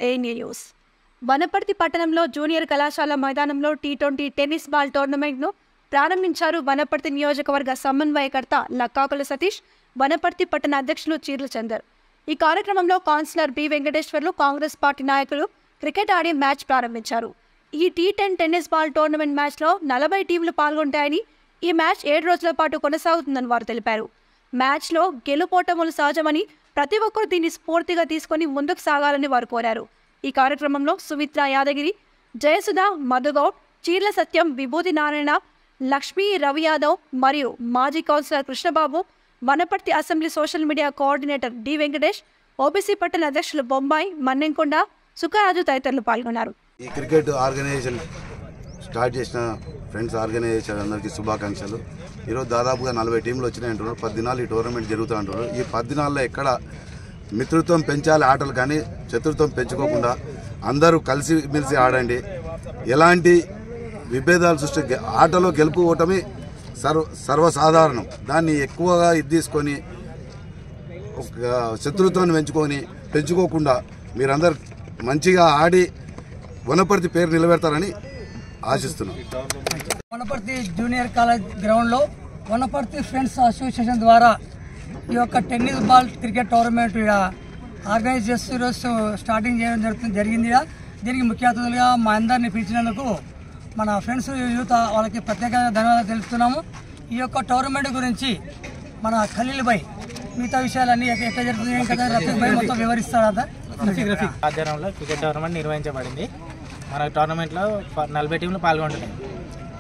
ANA news. Wanaparthy పట్టణంలో junior కళాశాల మైదానంలో T20 టెన్నిస్ బాల్ టోర్నమెంట్ను ప్రారంభించారు వనపర్తి నియోజకవర్గ సమన్వయకర్త లక్కాకుల సతీష్, వనపర్తి పట్టణ అధ్యక్షులు చీర్ల చందర్. ఈ కార్యక్రమంలో councillor B Venkateswarlu, Congress party నాయకులు క్రికెట్ ఆడి మ్యాచ్ ప్రారంభించారు. ఈ T10 టెన్నిస్ బాల్ టోర్నమెంట్ మ్యాచ్లో 40 టీంలు పాల్గొంటాయని, ఈ మ్యాచ్ 7 రోజుల పాటు కొనసాగుతుందని వారు తెలిపారు. మ్యాచ్లో గెలుపోటములు సహజమని, ప్రతి ఒక్కరూ దీన్ని స్ఫూర్తిగా తీసుకుని ముందుకు సాగాలని వారు కోరారు. ఈ కార్యక్రమంలో సుమిత్ర యాదగిరి, జయసుధ, మధుగౌడ్, చీర్ల సత్యం, విభూతి నారాయణ, లక్ష్మీ, రవి యాదవ్ మరియు మాజీ councillor Krishnababu, Wanaparthy assembly social media coordinator D Venkatesh, OBC పట్టణ అధ్యక్షులు బొంబాయి, మన్నెంకొండ, సుఖరాజు తదితరులు పాల్గొన్నారు. ఈ క్రికెట్ ఆర్గనైజేషన్ స్టార్ట్ చేసిన ఫ్రెండ్స్ ఆర్గనైజేషన్ అందరికీ శుభాకాంక్షలు. ఈరోజు దాదాపుగా 40 టీంలు వచ్చినాయి అంటున్నారు. 10 దినాలు ఈ టోర్నమెంట్ జరుగుతూ అంటున్నారు. ఈ 10 దినాల్లో ఎక్కడ మిత్రత్వం పెంచాలి ఆటలు, కానీ శత్రుత్వం పెంచుకోకుండా అందరూ కలిసి మెలిసి ఆడండి. ఎలాంటి విభేదాలు సృష్టి ఆటలో గెలుపు ఓటమి సర్వసాధారణం. దాన్ని ఎక్కువగా తీసుకొని శత్రుత్వాన్ని పెంచుకోకుండా మీరందరూ మంచిగా ఆడి వనపర్తి పేరు నిలబెడతారని ఆశిస్తున్నాం. వనపర్తి జూనియర్ కాలేజ్ గ్రౌండ్లో వనపర్తి ఫ్రెండ్స్ అసోసియేషన్ ద్వారా ఈ యొక్క tennis ball cricket tournament organise చేస్తూ ఈరోజు స్టార్టింగ్ చేయడం జరిగింది. దీనికి ముఖ్య అతిథులుగా మా అందరినీ పిలిచినందుకు మన ఫ్రెండ్స్ యూత్ వాళ్ళకి ప్రత్యేకంగా ధన్యవాదాలు తెలుపుతున్నాము. ఈ యొక్క టోర్నమెంట్ గురించి మన ఖలీల్ భాయ్ మిగతా విషయాలన్నీ ఎట్లా జరుగుతుంది ఏం కదా రఫీక్ భాయ్ మొత్తం వివరిస్తారా? ఆధ్వర్యంలో క్రికెట్ టోర్నమెంట్ నిర్వహించబడింది. మన టోర్నమెంట్లో 40 టీంలు పాల్గొంటున్నాయి.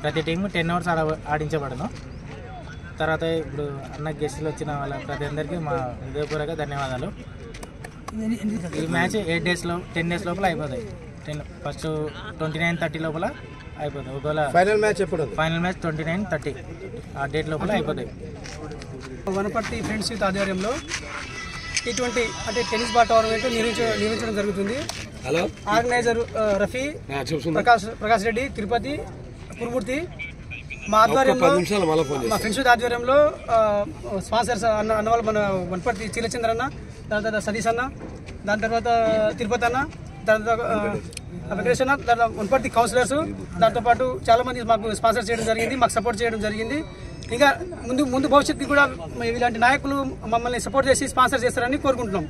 ప్రతి టీము 10 ఓవర్స్ ఆడించబడను. తర్వాత ఇప్పుడు అన్న గెస్టులు వచ్చిన వాళ్ళ ప్రతి అందరికీ మా హృదయపూర్వక ధన్యవాదాలు. ఈ మ్యాచ్ 10 డేస్ లోపల అయిపోతాయి. ఫస్ట్ 29-30 లోపల అయిపోతాయి. ఒకవేళ ఫైనల్ మ్యాచ్ 29-30 ఆ డేట్ లోపల అయిపోతాయి. వనపర్తి ఫ్రెండ్స్ యూత్ ఆధ్వర్యంలో T20 అంటే టెన్నిస్ బాల్ టోర్నమెంట్ నిర్వహించడం జరుగుతుంది. ఆర్గనైజర్ రఫీ, ప్రకాష్ రెడ్డి, తిరుపతి, కురుమూర్తి, మా ఆధ్వర్యంలో మా ఫ్రెండ్స్ ఆధ్వర్యంలో స్పాన్సర్స్ అన్న వాళ్ళు మన వనపర్తి చీలచంద్ర అన్న, దాని తర్వాత సతీష్ అన్న, దాని తర్వాత తిరుపతి అన్న, దాని తర్వాత వెంకటేష్ అన్న, దాని వనపర్తి కౌన్సిలర్స్, దాంతోపాటు చాలామంది మాకు స్పాన్సర్ చేయడం జరిగింది, మాకు సపోర్ట్ చేయడం జరిగింది. ఇంకా ముందు భవిష్యత్తుకి కూడా ఇలాంటి నాయకులు మమ్మల్ని సపోర్ట్ చేసి స్పాన్సర్ చేస్తారని కోరుకుంటున్నాం.